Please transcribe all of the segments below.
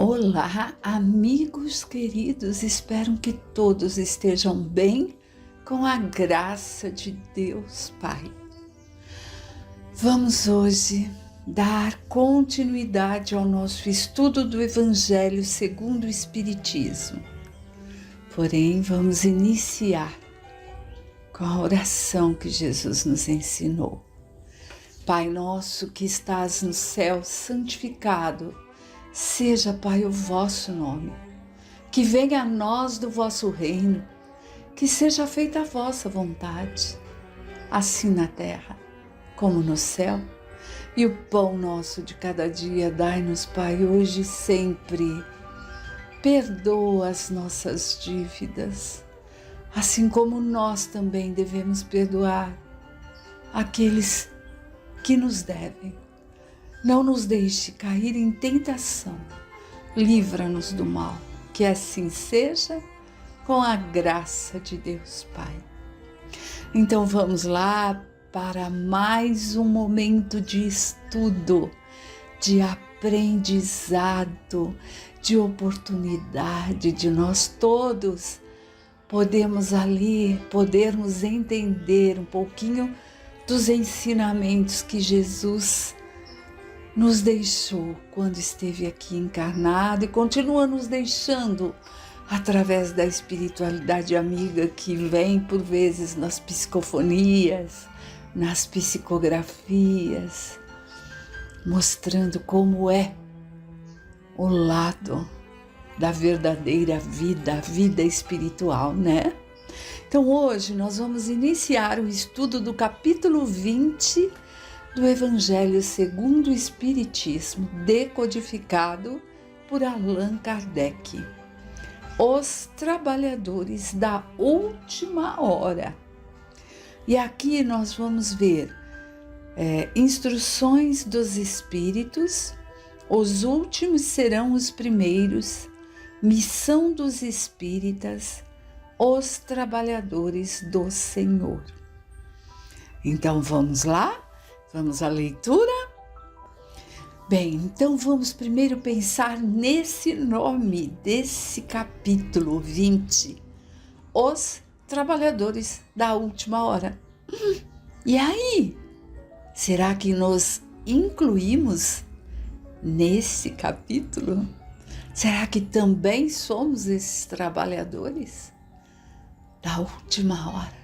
Olá, amigos queridos, espero que todos estejam bem com a graça de Deus Pai. Vamos hoje dar continuidade ao nosso estudo do Evangelho segundo o Espiritismo. Porém, vamos iniciar com a oração que Jesus nos ensinou. Pai nosso que estás no céu, santificado seja, Pai, o vosso nome, que venha a nós do vosso reino, que seja feita a vossa vontade, assim na terra como no céu. E o pão nosso de cada dia dai-nos, Pai, hoje e sempre. Perdoa as nossas dívidas, assim como nós também devemos perdoar aqueles que nos devem. Não nos deixe cair em tentação, livra-nos do mal, que assim seja, com a graça de Deus Pai. Então vamos lá para mais um momento de estudo, de aprendizado, de oportunidade de nós todos podermos entender um pouquinho dos ensinamentos que Jesus nos deixou quando esteve aqui encarnado e continua nos deixando através da espiritualidade amiga que vem por vezes nas psicofonias, nas psicografias, mostrando como é o lado da verdadeira vida, a vida espiritual, né? Então hoje nós vamos iniciar o estudo do capítulo 20 do Evangelho segundo o Espiritismo, decodificado por Allan Kardec. Os trabalhadores da última hora. E aqui nós vamos ver instruções dos Espíritos, os últimos serão os primeiros, missão dos Espíritas, os trabalhadores do Senhor. Então vamos lá? Vamos à leitura? Bem, então vamos primeiro pensar nesse nome desse capítulo 20, os trabalhadores da última hora. E aí, será que nos incluímos nesse capítulo? Será que também somos esses trabalhadores da última hora?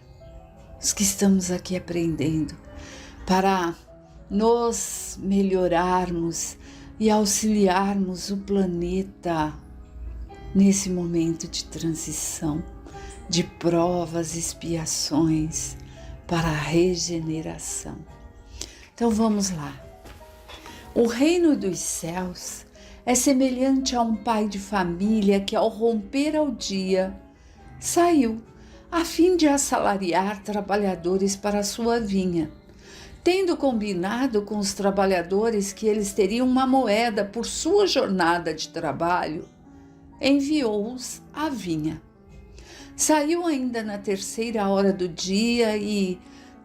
Os que estamos aqui aprendendo para nos melhorarmos e auxiliarmos o planeta nesse momento de transição, de provas e expiações para a regeneração. Então vamos lá. O reino dos céus é semelhante a um pai de família que, ao romper ao dia, saiu a fim de assalariar trabalhadores para a sua vinha. Tendo combinado com os trabalhadores que eles teriam uma moeda por sua jornada de trabalho, enviou-os à vinha. Saiu ainda na 3ª hora do dia e,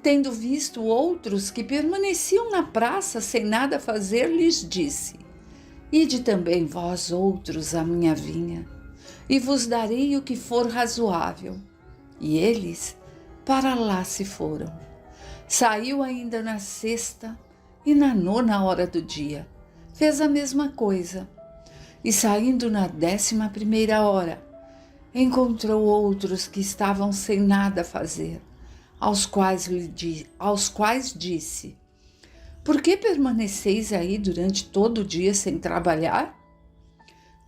tendo visto outros que permaneciam na praça sem nada fazer, lhes disse: Ide também vós outros à minha vinha, e vos darei o que for razoável. E eles para lá se foram. Saiu ainda na 6ª e na 9ª hora do dia. Fez a mesma coisa. E saindo na 11ª hora, encontrou outros que estavam sem nada a fazer, aos quais disse: Por que permaneceis aí durante todo o dia sem trabalhar?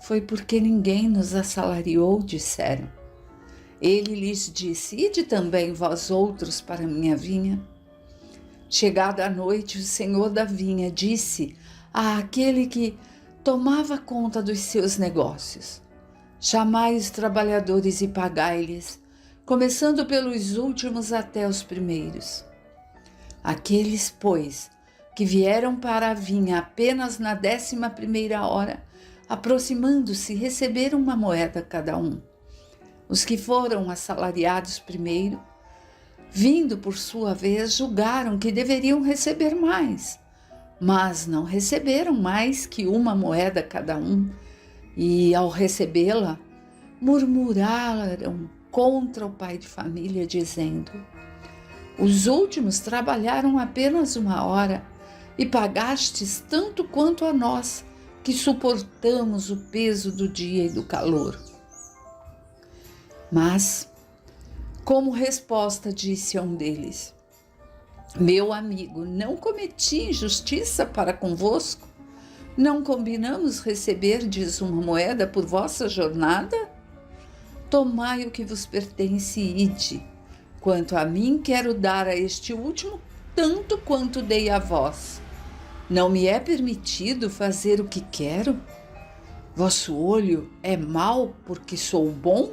Foi porque ninguém nos assalariou, disseram. Ele lhes disse: Ide também vós outros para a minha vinha. Chegada a noite, o senhor da vinha disse àquele que tomava conta dos seus negócios: Chamai os trabalhadores e pagai-lhes, começando pelos últimos até os primeiros. Aqueles, pois, que vieram para a vinha apenas na 11ª hora, aproximando-se, receberam uma moeda cada um. Os que foram assalariados primeiro, vindo por sua vez, julgaram que deveriam receber mais, mas não receberam mais que uma moeda cada um, e ao recebê-la, murmuraram contra o pai de família, dizendo: os últimos trabalharam apenas 1 hora e pagastes tanto quanto a nós, que suportamos o peso do dia e do calor. Mas, como resposta, disse a um deles: meu amigo, não cometi injustiça para convosco? Não combinamos receberdes 1 moeda por vossa jornada? Tomai o que vos pertence e ide. Quanto a mim, quero dar a este último tanto quanto dei a vós. Não me é permitido fazer o que quero? Vosso olho é mau porque sou bom?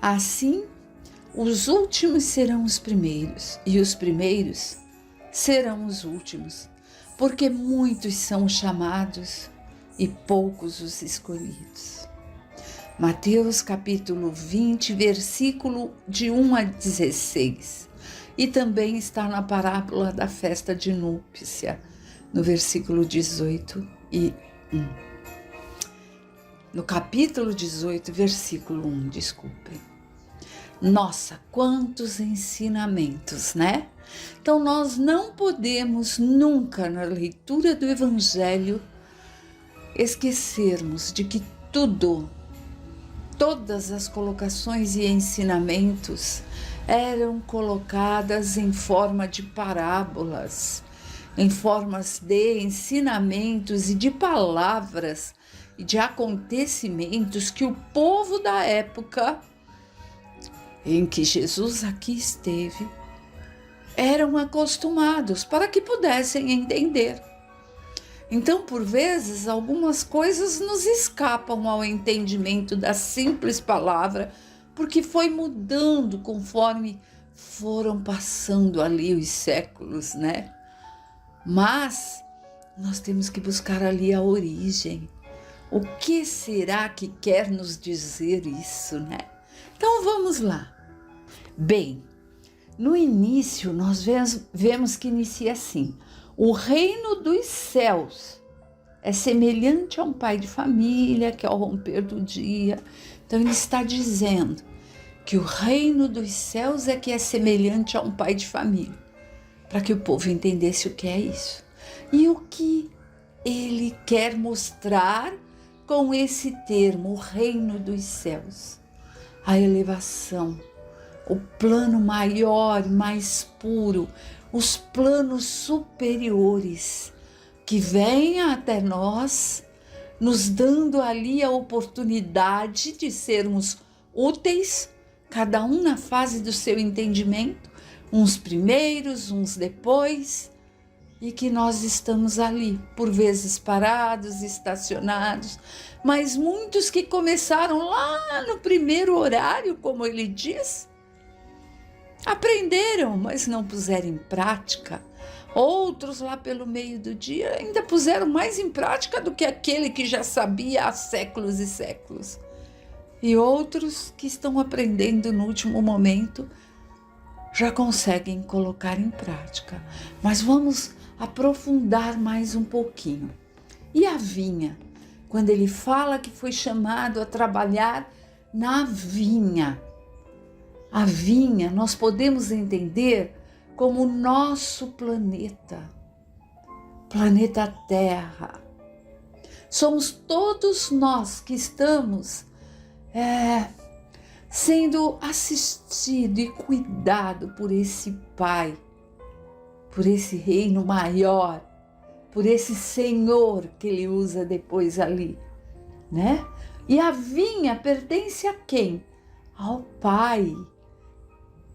Assim, os últimos serão os primeiros, e os primeiros serão os últimos, porque muitos são os chamados e poucos os escolhidos. Mateus capítulo 20, versículo de 1 a 16. E também está na parábola da festa de núpcia, no versículo 18 e 1. No capítulo 18, versículo 1, desculpem. Nossa, quantos ensinamentos, né? Então nós não podemos nunca, na leitura do Evangelho, esquecermos de que todas as colocações e ensinamentos eram colocadas em forma de parábolas, em formas de ensinamentos e de palavras e de acontecimentos que o povo da época em que Jesus aqui esteve eram acostumados para que pudessem entender. Então, por vezes, algumas coisas nos escapam ao entendimento da simples palavra, porque foi mudando conforme foram passando ali os séculos, né? Mas nós temos que buscar ali a origem. O que será que quer nos dizer isso, né? Então vamos lá. Bem, no início nós vemos que inicia assim: o reino dos céus é semelhante a um pai de família que ao romper do dia. Então ele está dizendo que o reino dos céus é que é semelhante a um pai de família, para que o povo entendesse o que é isso. E o que ele quer mostrar com esse termo, o reino dos céus? A elevação, o plano maior, mais puro, os planos superiores que vêm até nós, nos dando ali a oportunidade de sermos úteis, cada um na fase do seu entendimento, uns primeiros, uns depois, e que nós estamos ali, por vezes parados, estacionados, mas muitos que começaram lá no primeiro horário, como ele diz, aprenderam, mas não puseram em prática. Outros lá pelo meio do dia ainda puseram mais em prática do que aquele que já sabia há séculos e séculos. E outros que estão aprendendo no último momento já conseguem colocar em prática. Mas vamos aprofundar mais um pouquinho. E a vinha? Quando ele fala que foi chamado a trabalhar na vinha. A vinha nós podemos entender como o nosso planeta Terra. Somos todos nós que estamos sendo assistido e cuidado por esse Pai, por esse reino maior, por esse Senhor que ele usa depois ali, né? E a vinha pertence a quem? Ao Pai,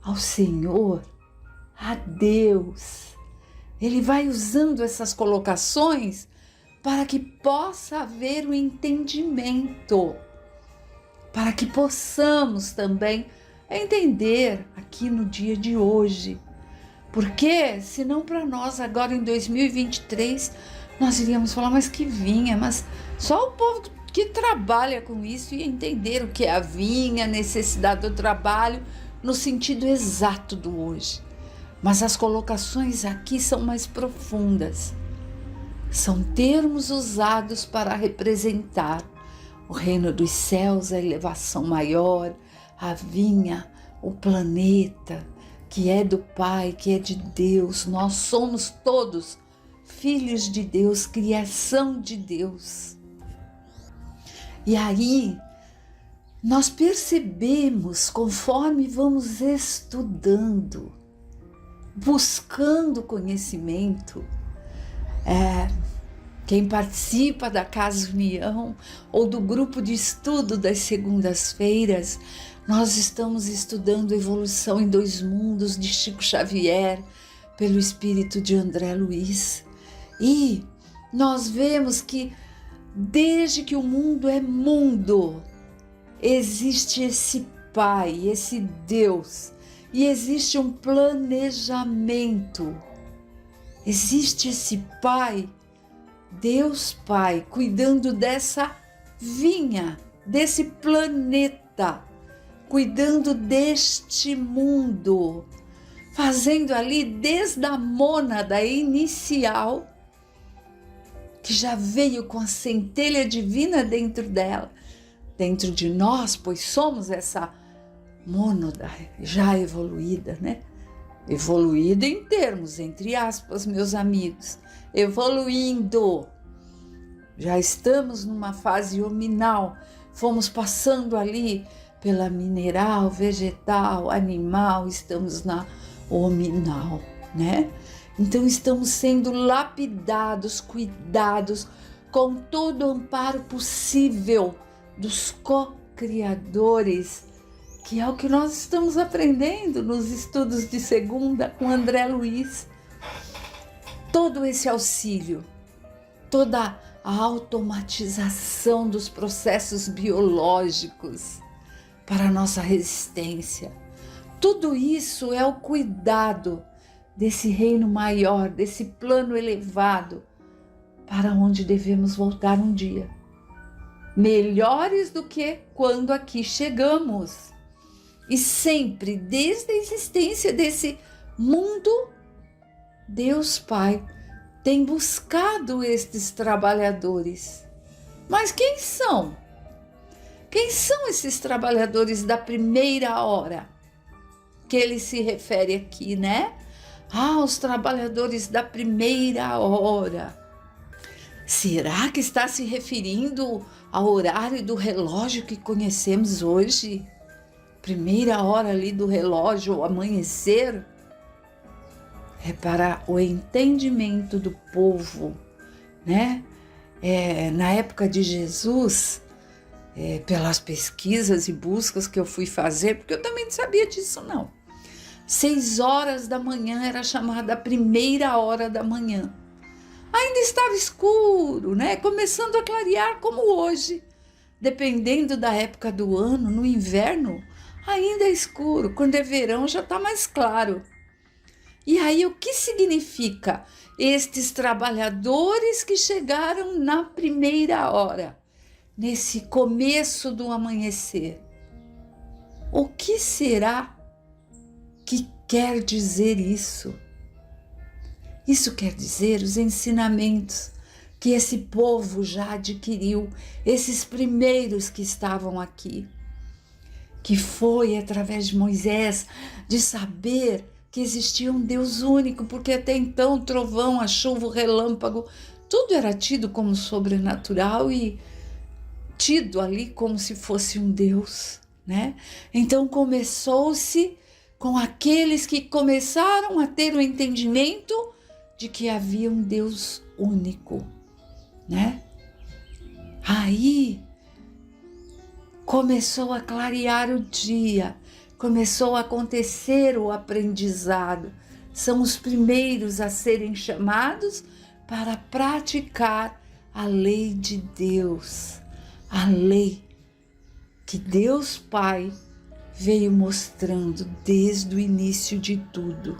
ao Senhor, a Deus. Ele vai usando essas colocações para que possa haver o entendimento, para que possamos também entender aqui no dia de hoje. Porque, senão para nós agora em 2023, nós iríamos falar, mas que vinha, mas só o povo que trabalha com isso ia entender o que é a vinha, a necessidade do trabalho, no sentido exato do hoje. Mas as colocações aqui são mais profundas. São termos usados para representar o reino dos céus, a elevação maior, a vinha, o planeta, que é do Pai, que é de Deus. Nós somos todos filhos de Deus, criação de Deus. E aí, nós percebemos, conforme vamos estudando, buscando conhecimento, quem participa da Casa União ou do grupo de estudo das segundas-feiras, nós estamos estudando Evolução em Dois Mundos, de Chico Xavier, pelo espírito de André Luiz. E nós vemos que desde que o mundo é mundo, existe esse Pai, esse Deus, e existe um planejamento. Existe esse Pai, Deus Pai, cuidando dessa vinha, desse planeta, cuidando deste mundo, fazendo ali desde a mônada inicial, que já veio com a centelha divina dentro dela, dentro de nós, pois somos essa mônada já evoluída, né? Evoluída em termos, entre aspas, meus amigos, evoluindo. Já estamos numa fase hominal, fomos passando ali pela mineral, vegetal, animal, estamos na hominal, né? Então estamos sendo lapidados, cuidados, com todo o amparo possível dos co-criadores, que é o que nós estamos aprendendo nos estudos de segunda com André Luiz. Todo esse auxílio, toda a automatização dos processos biológicos para a nossa resistência. Tudo isso é o cuidado desse reino maior, desse plano elevado, para onde devemos voltar um dia. Melhores do que quando aqui chegamos. E sempre, desde a existência desse mundo, Deus Pai tem buscado estes trabalhadores. Mas quem são? Quem são esses trabalhadores da primeira hora? Que ele se refere aqui, né? Os trabalhadores da primeira hora. Será que está se referindo ao horário do relógio que conhecemos hoje? Primeira hora ali do relógio, o amanhecer? É para o entendimento do povo, né? Na época de Jesus, pelas pesquisas e buscas que eu fui fazer, porque eu também não sabia disso não. 6 horas da manhã era chamada a primeira hora da manhã. Ainda estava escuro, né? Começando a clarear como hoje. Dependendo da época do ano, no inverno, ainda é escuro. Quando é verão, já está mais claro. E aí, o que significa estes trabalhadores que chegaram na primeira hora, nesse começo do amanhecer? O que será que quer dizer isso? Isso quer dizer os ensinamentos que esse povo já adquiriu, esses primeiros que estavam aqui, que foi através de Moisés, de saber que existia um Deus único, porque até então o trovão, a chuva, o relâmpago, tudo era tido como sobrenatural e tido ali como se fosse um Deus, né? Então começou-se com aqueles que começaram a ter o entendimento de que havia um Deus único, né? Aí começou a clarear o dia, começou a acontecer o aprendizado. São os primeiros a serem chamados para praticar a lei de Deus, a lei que Deus Pai veio mostrando desde o início de tudo.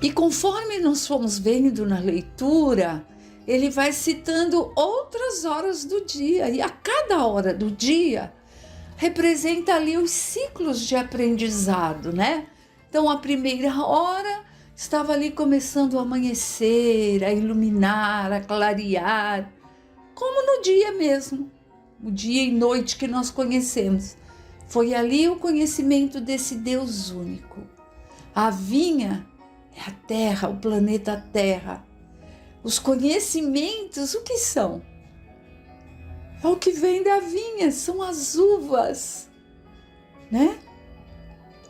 E conforme nós fomos vendo na leitura, ele vai citando outras horas do dia, e a cada hora do dia representa ali os ciclos de aprendizado, né? Então, a primeira hora estava ali começando a amanhecer, a iluminar, a clarear, como no dia mesmo, o dia e noite que nós conhecemos. Foi ali o conhecimento desse Deus único. A vinha é a Terra, o planeta Terra. Os conhecimentos, o que são? É o que vem da vinha, são as uvas, né?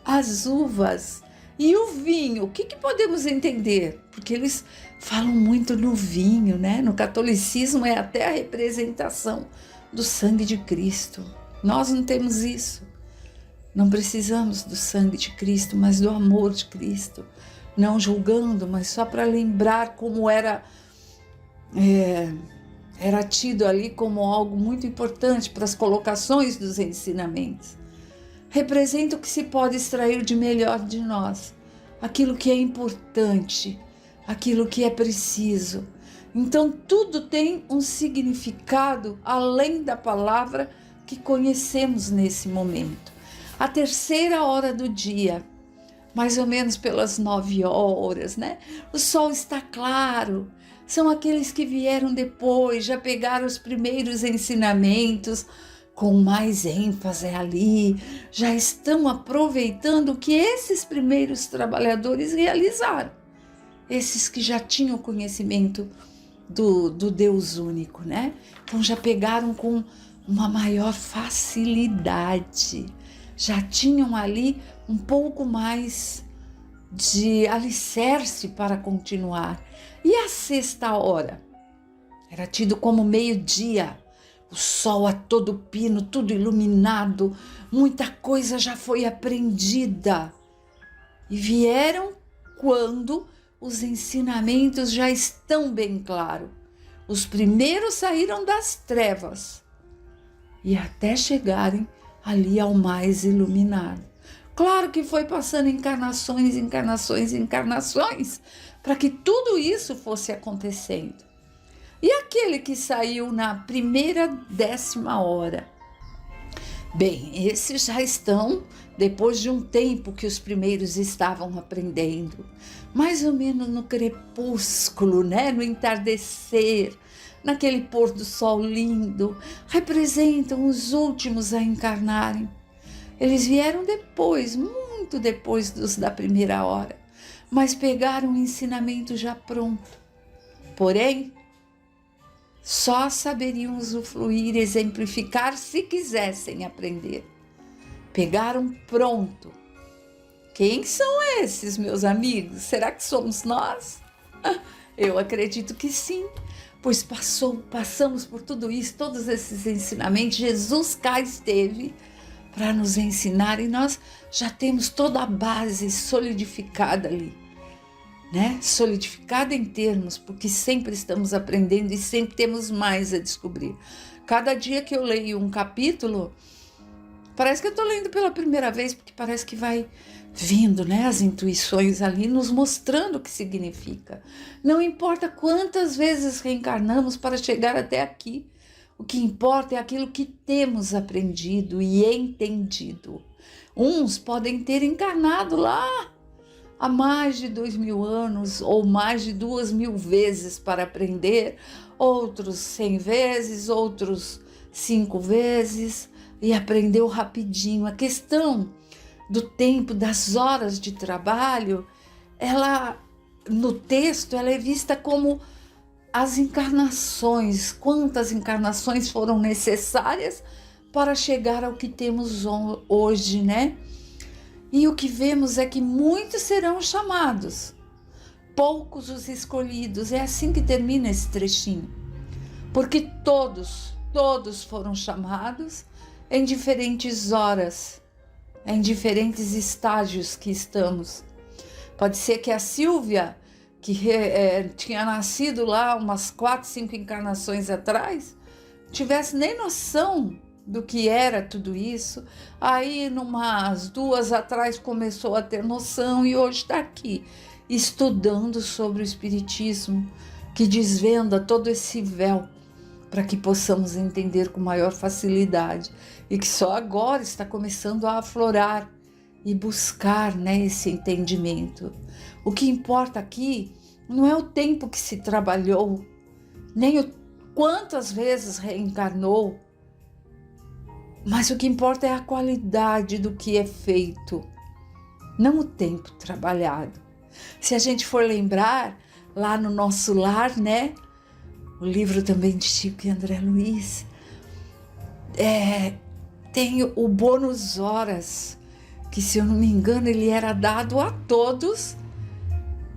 As uvas. E o vinho, o que podemos entender? Porque eles falam muito no vinho, né? No catolicismo é até a representação do sangue de Cristo. Nós não temos isso. Não precisamos do sangue de Cristo, mas do amor de Cristo. Não julgando, mas só para lembrar como era tido ali como algo muito importante para as colocações dos ensinamentos. Representa o que se pode extrair de melhor de nós, aquilo que é importante, aquilo que é preciso. Então tudo tem um significado além da palavra que conhecemos nesse momento. A terceira hora do dia, mais ou menos pelas 9 horas, né? O sol está claro. São aqueles que vieram depois, já pegaram os primeiros ensinamentos com mais ênfase ali, já estão aproveitando o que esses primeiros trabalhadores realizaram. Esses que já tinham conhecimento do Deus único, né? Então já pegaram com uma maior facilidade, já tinham ali um pouco mais de alicerce para continuar. E a sexta hora? Era tido como meio-dia, o sol a todo pino, tudo iluminado, muita coisa já foi aprendida. E vieram quando os ensinamentos já estão bem claros. Os primeiros saíram das trevas e até chegarem ali ao mais iluminado. Claro que foi passando encarnações, para que tudo isso fosse acontecendo. E aquele que saiu na primeira 10ª hora? Bem, esses já estão depois de um tempo que os primeiros estavam aprendendo, mais ou menos no crepúsculo, né? No entardecer, naquele pôr do sol lindo, representam os últimos a encarnarem. Eles vieram depois, muito depois dos da primeira hora, mas pegaram o ensinamento já pronto. Porém, só saberiam usufruir, exemplificar se quisessem aprender. Pegaram pronto. Quem são esses, meus amigos? Será que somos nós? Eu acredito que sim, pois passamos por tudo isso, todos esses ensinamentos. Jesus cá esteve para nos ensinar e nós já temos toda a base solidificada ali, né? Solidificada em termos, porque sempre estamos aprendendo e sempre temos mais a descobrir. Cada dia que eu leio um capítulo, parece que eu estou lendo pela primeira vez, porque parece que vai vindo, né, as intuições ali, nos mostrando o que significa. Não importa quantas vezes reencarnamos para chegar até aqui, o que importa é aquilo que temos aprendido e entendido. Uns podem ter encarnado lá há mais de 2000 anos ou mais de 2000 vezes para aprender, outros 100 vezes, outros 5 vezes, e aprendeu rapidinho. A questão do tempo, das horas de trabalho, ela, no texto, ela é vista como as encarnações, quantas encarnações foram necessárias para chegar ao que temos hoje, né? E o que vemos é que muitos serão chamados, poucos os escolhidos. É assim que termina esse trechinho. Porque todos foram chamados em diferentes horas, em diferentes estágios que estamos. Pode ser que a Silvia, que tinha nascido lá umas 4, 5 encarnações atrás, tivesse nem noção do que era tudo isso. Aí, numas 2 atrás, começou a ter noção e hoje está aqui, estudando sobre o Espiritismo, que desvenda todo esse véu para que possamos entender com maior facilidade e que só agora está começando a aflorar e buscar, né, esse entendimento. O que importa aqui não é o tempo que se trabalhou, nem o quantas vezes reencarnou, mas o que importa é a qualidade do que é feito, não o tempo trabalhado. Se a gente for lembrar, lá no Nosso Lar, né, o livro também de Chico e André Luiz, tem o bônus horas, que, se eu não me engano, ele era dado a todos,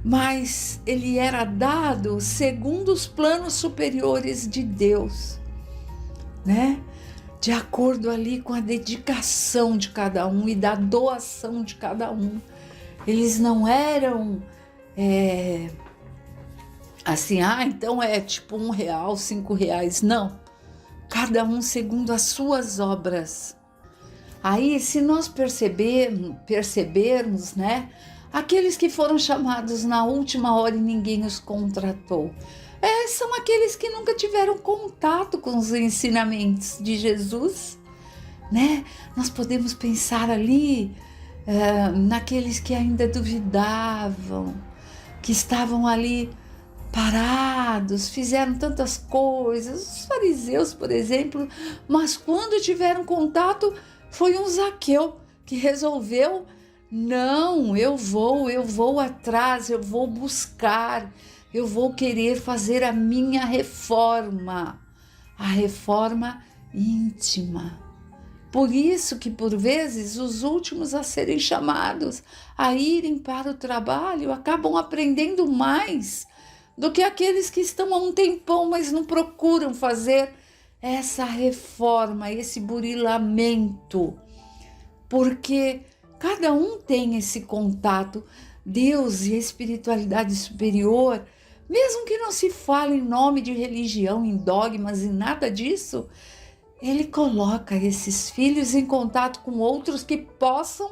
mas ele era dado segundo os planos superiores de Deus, né? De acordo ali com a dedicação de cada um e da doação de cada um. Eles não eram assim, então é tipo R$1, R$5, não. Cada um segundo as suas obras. Aí, se nós percebermos, né, aqueles que foram chamados na última hora e ninguém os contratou, são aqueles que nunca tiveram contato com os ensinamentos de Jesus, né? Nós podemos pensar ali naqueles que ainda duvidavam, que estavam ali parados, fizeram tantas coisas, os fariseus, por exemplo, mas quando tiveram contato, foi um Zaqueu que resolveu: não, eu vou atrás, eu vou buscar, eu vou querer fazer a minha reforma, a reforma íntima. Por isso que, por vezes, os últimos a serem chamados a irem para o trabalho acabam aprendendo mais do que aqueles que estão há um tempão, mas não procuram fazer essa reforma, esse burilamento, porque cada um tem esse contato. Deus e a espiritualidade superior, mesmo que não se fale em nome de religião, em dogmas, em nada disso, Ele coloca esses filhos em contato com outros que possam,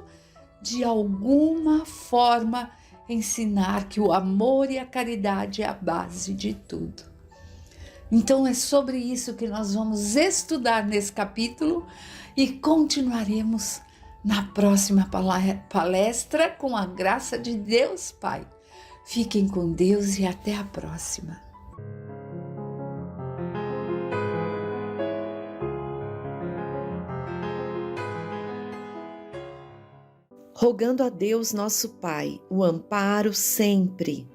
de alguma forma, ensinar que o amor e a caridade é a base de tudo. Então é sobre isso que nós vamos estudar nesse capítulo e continuaremos na próxima palestra, com a graça de Deus Pai. Fiquem com Deus e até a próxima. Rogando a Deus nosso Pai o amparo sempre,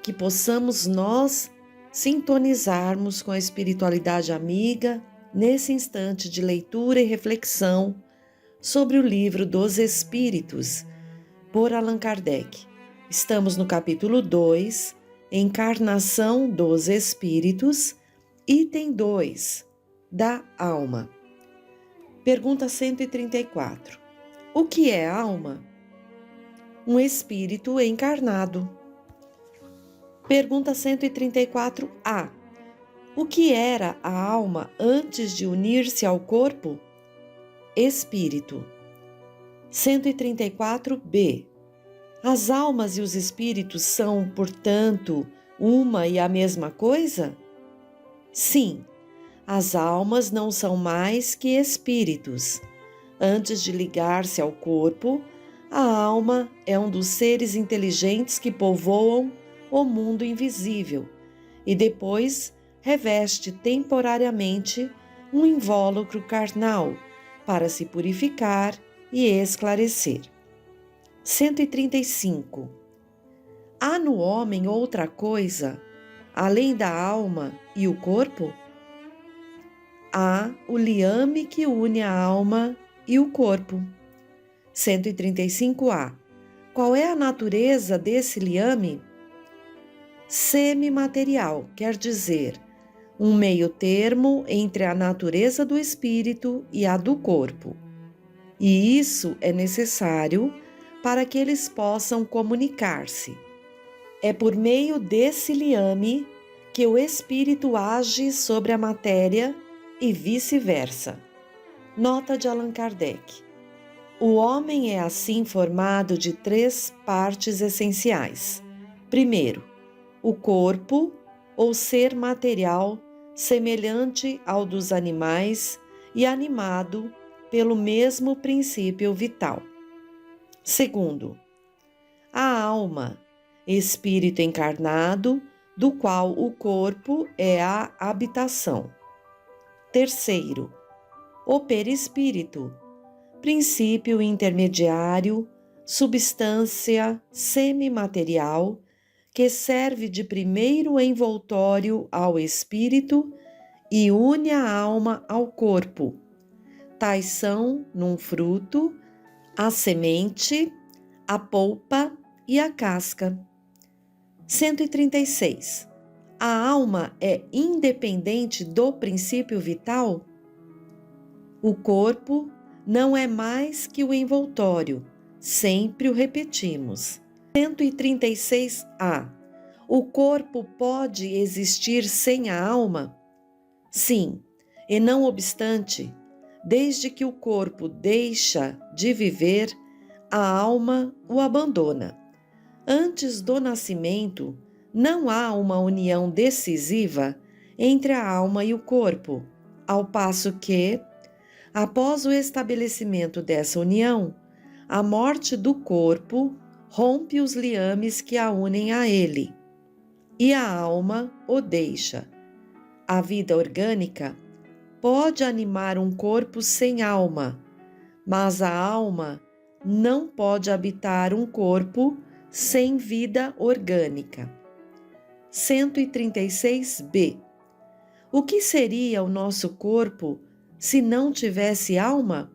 que possamos nós sintonizarmos com a espiritualidade amiga nesse instante de leitura e reflexão sobre o livro dos Espíritos, por Allan Kardec. Estamos no capítulo 2, Encarnação dos Espíritos, item 2, da alma. Pergunta 134. O que é alma? Um espírito encarnado. Pergunta 134A. O que era a alma antes de unir-se ao corpo? Espírito. 134B. As almas e os espíritos são, portanto, uma e a mesma coisa? Sim, as almas não são mais que espíritos. Antes de ligar-se ao corpo, a alma é um dos seres inteligentes que povoam o mundo invisível e depois reveste temporariamente um invólucro carnal para se purificar e esclarecer. 135. Há no homem outra coisa, além da alma e o corpo? Há o liame que une a alma e o corpo. 135A. Qual é a natureza desse liame? Semimaterial, quer dizer, um meio termo entre a natureza do espírito e a do corpo. E isso é necessário para que eles possam comunicar-se. É por meio desse liame que o espírito age sobre a matéria e vice-versa. Nota de Allan Kardec. O homem é assim formado de 3 partes essenciais. Primeiro, o corpo, ou ser material, semelhante ao dos animais e animado pelo mesmo princípio vital. Segundo, a alma, espírito encarnado, do qual o corpo é a habitação. Terceiro, o perispírito, princípio intermediário, substância semimaterial, que serve de primeiro envoltório ao espírito e une a alma ao corpo. Tais são, num fruto, a semente, a polpa e a casca. 136. A alma é independente do princípio vital? O corpo não é mais que o envoltório, sempre o repetimos. 136a. O corpo pode existir sem a alma? Sim, e não obstante, desde que o corpo deixa de viver, a alma o abandona. Antes do nascimento, não há uma união decisiva entre a alma e o corpo, ao passo que, após o estabelecimento dessa união, a morte do corpo rompe os liames que a unem a ele, e a alma o deixa. A vida orgânica pode animar um corpo sem alma, mas a alma não pode habitar um corpo sem vida orgânica. 136b. O que seria o nosso corpo se não tivesse alma?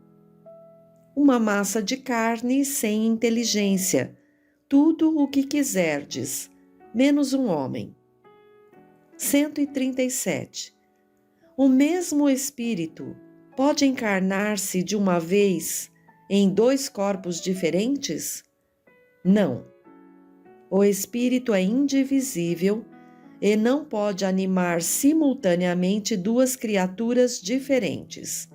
Uma massa de carne sem inteligência, tudo o que quiserdes, menos um homem. 137. O mesmo espírito pode encarnar-se de uma vez em dois corpos diferentes? Não. O espírito é indivisível e não pode animar simultaneamente duas criaturas diferentes.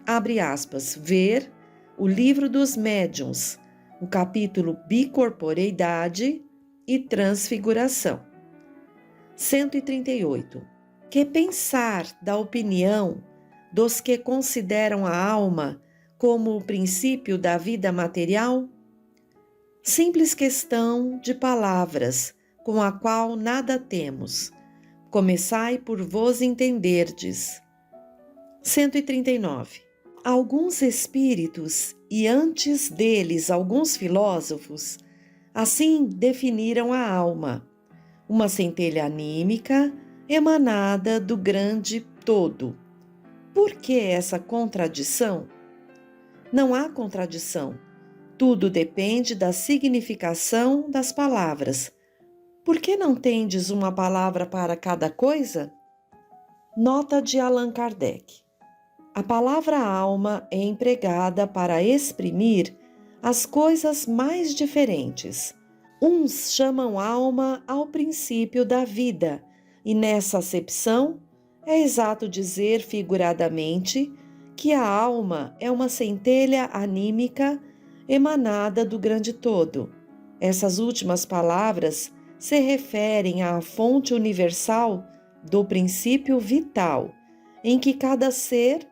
Abre aspas, ver o Livro dos Médiuns, o capítulo Bicorporeidade e Transfiguração. 138. Que pensar da opinião dos que consideram a alma como o princípio da vida material? Simples questão de palavras, com a qual nada temos. Começai por vos entenderdes. 139. Alguns espíritos, e antes deles alguns filósofos, assim definiram a alma, uma centelha anímica emanada do grande todo. Por que essa contradição? Não há contradição. Tudo depende da significação das palavras. Por que não tendes uma palavra para cada coisa? Nota de Allan Kardec. A palavra alma é empregada para exprimir as coisas mais diferentes. Uns chamam alma ao princípio da vida, e nessa acepção é exato dizer figuradamente que a alma é uma centelha anímica emanada do grande todo. Essas últimas palavras se referem à fonte universal do princípio vital, em que cada ser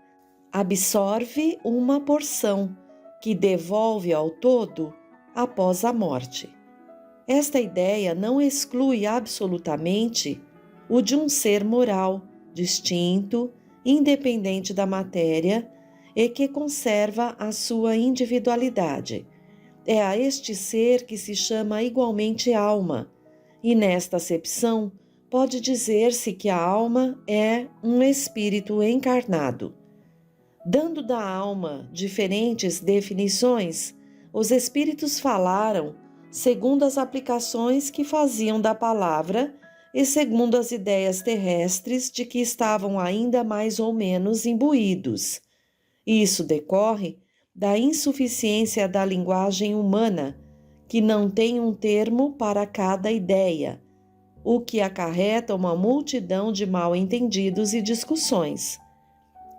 absorve uma porção que devolve ao todo após a morte. Esta ideia não exclui absolutamente o de um ser moral, distinto, independente da matéria e que conserva a sua individualidade. É a este ser que se chama igualmente alma, e nesta acepção pode dizer-se que a alma é um espírito encarnado. Dando da alma diferentes definições, os espíritos falaram segundo as aplicações que faziam da palavra e segundo as ideias terrestres de que estavam ainda mais ou menos imbuídos. Isso decorre da insuficiência da linguagem humana, que não tem um termo para cada ideia, o que acarreta uma multidão de mal-entendidos e discussões.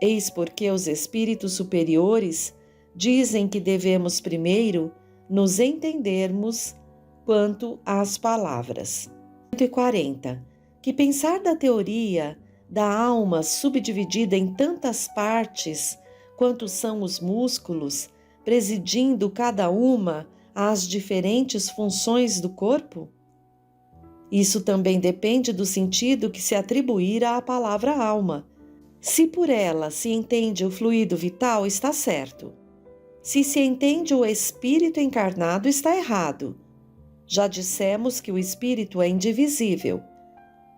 Eis porque os espíritos superiores dizem que devemos primeiro nos entendermos quanto às palavras. 140. Que pensar da teoria da alma subdividida em tantas partes quanto são os músculos, presidindo cada uma às diferentes funções do corpo? Isso também depende do sentido que se atribuir à palavra alma. Se por ela se entende o fluido vital, está certo. Se se entende o espírito encarnado, está errado. Já dissemos que o espírito é indivisível.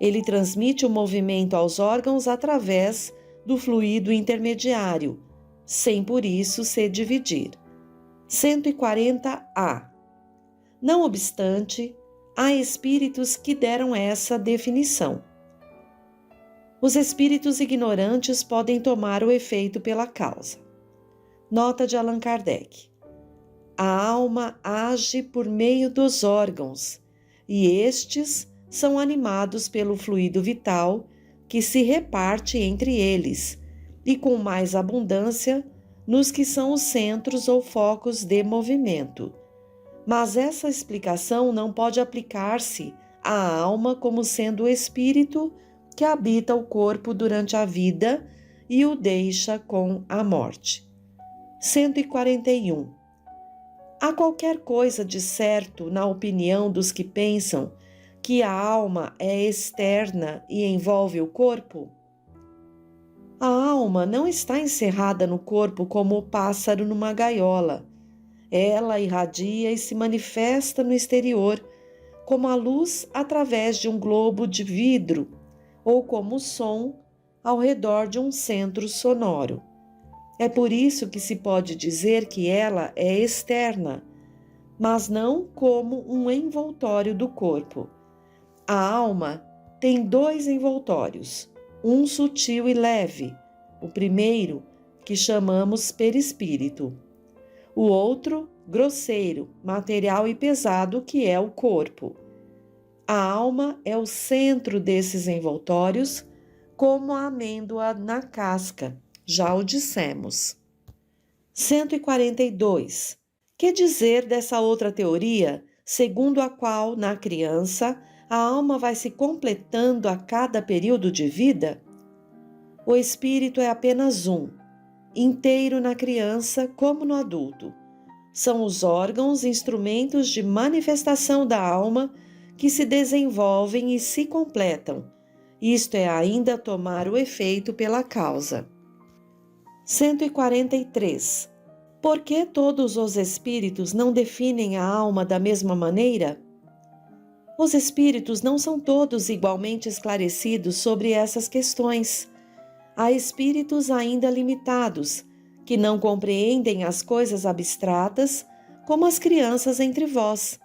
Ele transmite o movimento aos órgãos através do fluido intermediário, sem por isso se dividir. 140A. Não obstante, há espíritos que deram essa definição. Os espíritos ignorantes podem tomar o efeito pela causa. Nota de Allan Kardec. A alma age por meio dos órgãos, e estes são animados pelo fluido vital que se reparte entre eles, e com mais abundância nos que são os centros ou focos de movimento. Mas essa explicação não pode aplicar-se à alma como sendo o espírito que habita o corpo durante a vida e o deixa com a morte. 141. Há qualquer coisa de certo na opinião dos que pensam que a alma é externa e envolve o corpo? A alma não está encerrada no corpo como o pássaro numa gaiola. Ela irradia e se manifesta no exterior, como a luz através de um globo de vidro ou como o som ao redor de um centro sonoro. É por isso que se pode dizer que ela é externa, mas não como um envoltório do corpo. A alma tem dois envoltórios, um sutil e leve, o primeiro, que chamamos perispírito, o outro, grosseiro, material e pesado, que é o corpo. A alma é o centro desses envoltórios, como a amêndoa na casca, já o dissemos. 142. Que dizer dessa outra teoria, segundo a qual, na criança, a alma vai se completando a cada período de vida? O espírito é apenas um, inteiro na criança como no adulto. São os órgãos, instrumentos de manifestação da alma que se desenvolvem e se completam. Isto é ainda tomar o efeito pela causa. 143. Por que todos os espíritos não definem a alma da mesma maneira? Os espíritos não são todos igualmente esclarecidos sobre essas questões. Há espíritos ainda limitados, que não compreendem as coisas abstratas, como as crianças entre vós.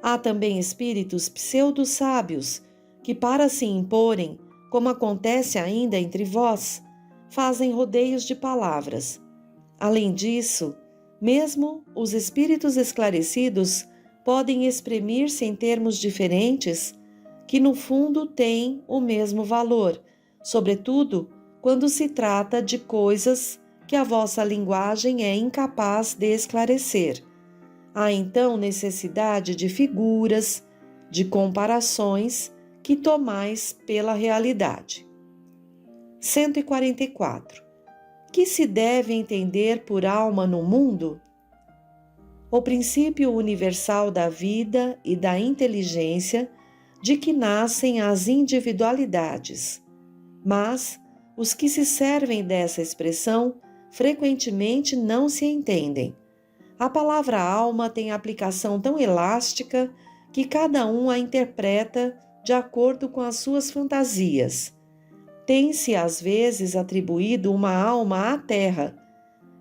Há também espíritos pseudo-sábios, que para se imporem, como acontece ainda entre vós, fazem rodeios de palavras. Além disso, mesmo os espíritos esclarecidos podem exprimir-se em termos diferentes, que no fundo têm o mesmo valor, sobretudo quando se trata de coisas que a vossa linguagem é incapaz de esclarecer. Há então necessidade de figuras, de comparações que tomais pela realidade. 144. Que se deve entender por alma no mundo? O princípio universal da vida e da inteligência de que nascem as individualidades. Mas os que se servem dessa expressão frequentemente não se entendem. A palavra alma tem aplicação tão elástica que cada um a interpreta de acordo com as suas fantasias. Tem-se às vezes atribuído uma alma à terra,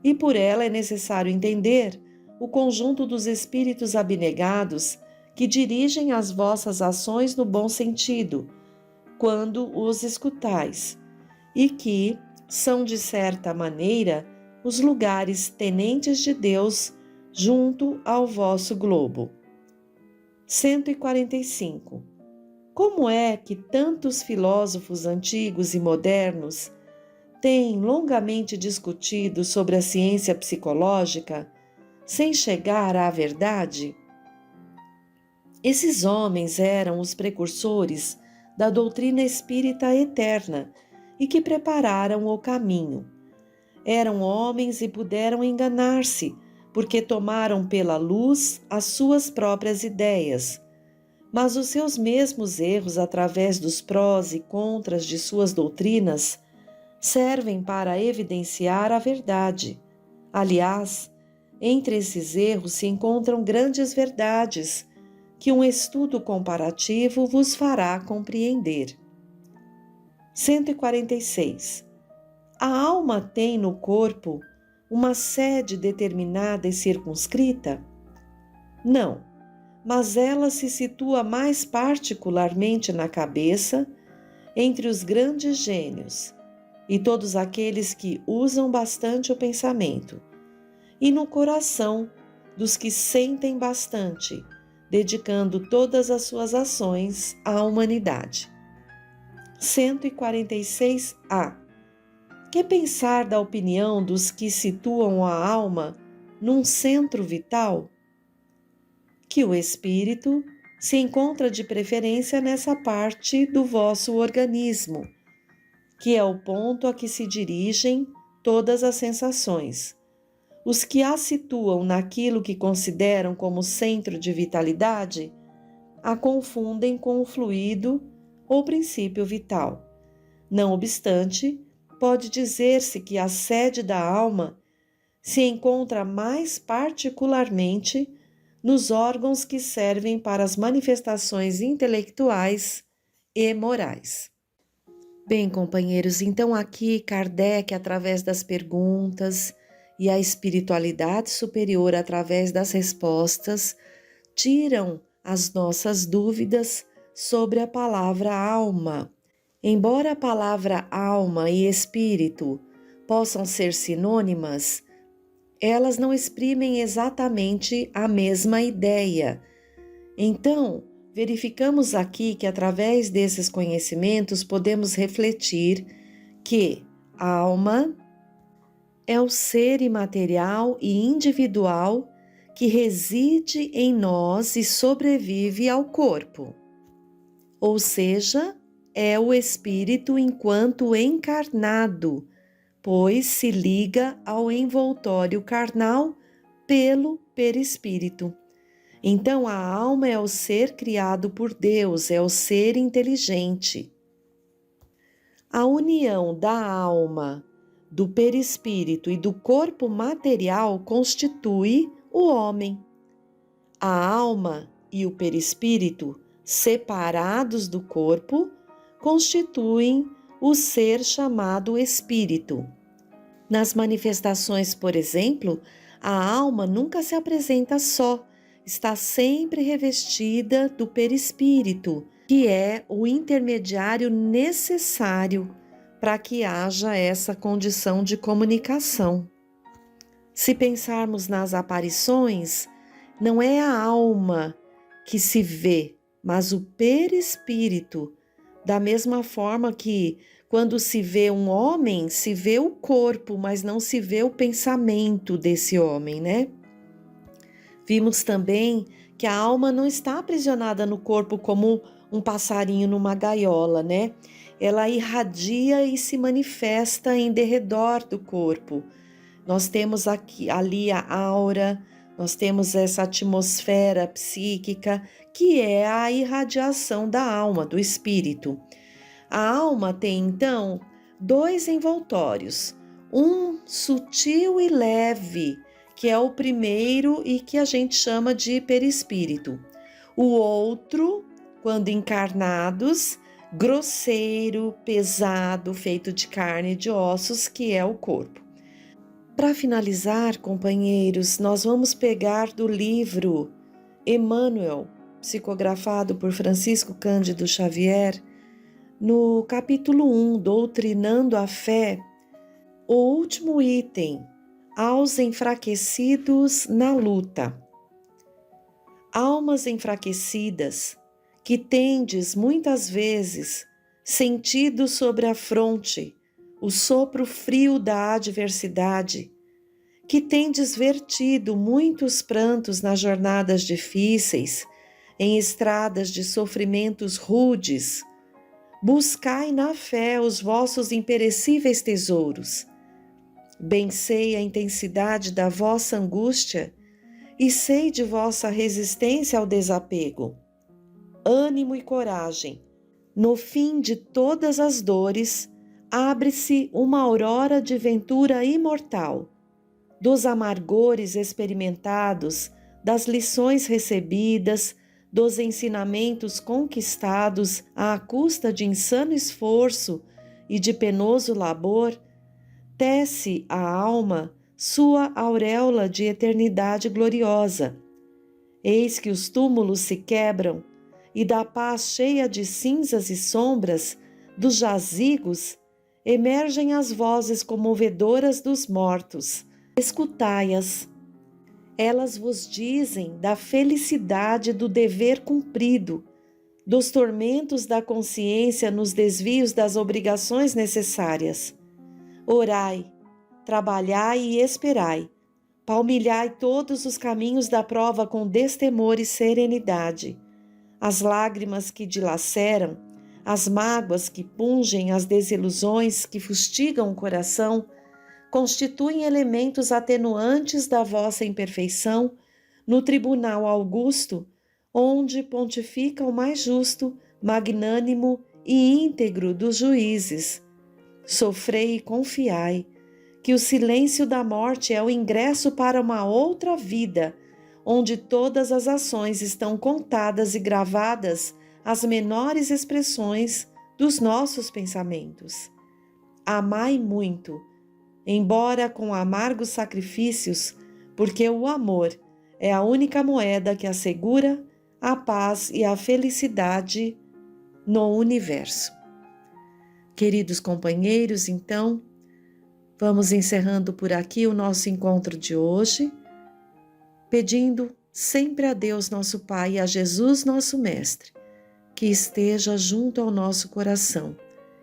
e por ela é necessário entender o conjunto dos espíritos abnegados que dirigem as vossas ações no bom sentido, quando os escutais, e que são, de certa maneira, os lugares tenentes de Deus junto ao vosso globo. 145. Como é que tantos filósofos antigos e modernos têm longamente discutido sobre a ciência psicológica sem chegar à verdade? Esses homens eram os precursores da doutrina espírita eterna e que prepararam o caminho. Eram homens e puderam enganar-se, porque tomaram pela luz as suas próprias ideias, mas os seus mesmos erros, através dos prós e contras de suas doutrinas, servem para evidenciar a verdade. Aliás, entre esses erros se encontram grandes verdades que um estudo comparativo vos fará compreender. 146. A alma tem no corpo uma sede determinada e circunscrita? Não, mas ela se situa mais particularmente na cabeça, entre os grandes gênios e todos aqueles que usam bastante o pensamento, e no coração dos que sentem bastante, dedicando todas as suas ações à humanidade. 146a. Que pensar da opinião dos que situam a alma num centro vital? Que o espírito se encontra de preferência nessa parte do vosso organismo, que é o ponto a que se dirigem todas as sensações. Os que a situam naquilo que consideram como centro de vitalidade, a confundem com o fluido ou princípio vital. Não obstante, pode dizer-se que a sede da alma se encontra mais particularmente nos órgãos que servem para as manifestações intelectuais e morais. Bem, companheiros, então aqui Kardec, através das perguntas, e a espiritualidade superior, através das respostas, tiram as nossas dúvidas sobre a palavra alma. Embora a palavra alma e espírito possam ser sinônimas, elas não exprimem exatamente a mesma ideia. Então, verificamos aqui que através desses conhecimentos podemos refletir que a alma é o ser imaterial e individual que reside em nós e sobrevive ao corpo. Ou seja, é o espírito enquanto encarnado, pois se liga ao envoltório carnal pelo perispírito. Então, a alma é o ser criado por Deus, é o ser inteligente. A união da alma, do perispírito e do corpo material constitui o homem. A alma e o perispírito, separados do corpo, constituem o ser chamado espírito. Nas manifestações, por exemplo, a alma nunca se apresenta só, está sempre revestida do perispírito, que é o intermediário necessário para que haja essa condição de comunicação. Se pensarmos nas aparições, não é a alma que se vê, mas o perispírito, da mesma forma que quando se vê um homem, se vê o corpo, mas não se vê o pensamento desse homem, né? Vimos também que a alma não está aprisionada no corpo como um passarinho numa gaiola, né? Ela irradia e se manifesta em derredor do corpo. Nós temos ali a aura, nós temos essa atmosfera psíquica, que é a irradiação da alma, do espírito. A alma tem, então, dois envoltórios, um sutil e leve, que é o primeiro e que a gente chama de perispírito. O outro, quando encarnados, grosseiro, pesado, feito de carne e de ossos, que é o corpo. Para finalizar, companheiros, nós vamos pegar do livro Emmanuel, psicografado por Francisco Cândido Xavier, no capítulo 1, Doutrinando a Fé, o último item, aos enfraquecidos na luta. Almas enfraquecidas, que tendes muitas vezes sentido sobre a fronte o sopro frio da adversidade, que tendes vertido muitos prantos nas jornadas difíceis, em estradas de sofrimentos rudes, buscai na fé os vossos imperecíveis tesouros. Bem sei a intensidade da vossa angústia e sei de vossa resistência ao desapego. Ânimo e coragem. No fim de todas as dores, abre-se uma aurora de ventura imortal. Dos amargores experimentados, das lições recebidas, dos ensinamentos conquistados à custa de insano esforço e de penoso labor, tece a alma sua auréola de eternidade gloriosa. Eis que os túmulos se quebram, e da paz cheia de cinzas e sombras, dos jazigos, emergem as vozes comovedoras dos mortos. Escutai-as. Elas vos dizem da felicidade do dever cumprido, dos tormentos da consciência nos desvios das obrigações necessárias. Orai, trabalhai e esperai, palmilhai todos os caminhos da prova com destemor e serenidade. As lágrimas que dilaceram, as mágoas que pungem, as desilusões que fustigam o coração, constituem elementos atenuantes da vossa imperfeição no tribunal augusto, onde pontifica o mais justo, magnânimo e íntegro dos juízes. Sofrei e confiai, que o silêncio da morte é o ingresso para uma outra vida, onde todas as ações estão contadas e gravadas às menores expressões dos nossos pensamentos. Amai muito, embora com amargos sacrifícios, porque o amor é a única moeda que assegura a paz e a felicidade no universo. Queridos companheiros, então, vamos encerrando por aqui o nosso encontro de hoje, pedindo sempre a Deus nosso Pai e a Jesus nosso Mestre, que esteja junto ao nosso coração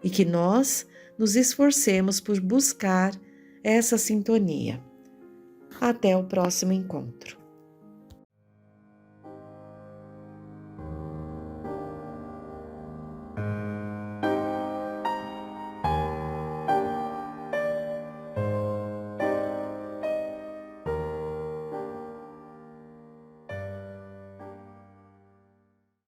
e que nós nos esforcemos por buscar essa sintonia. Até o próximo encontro.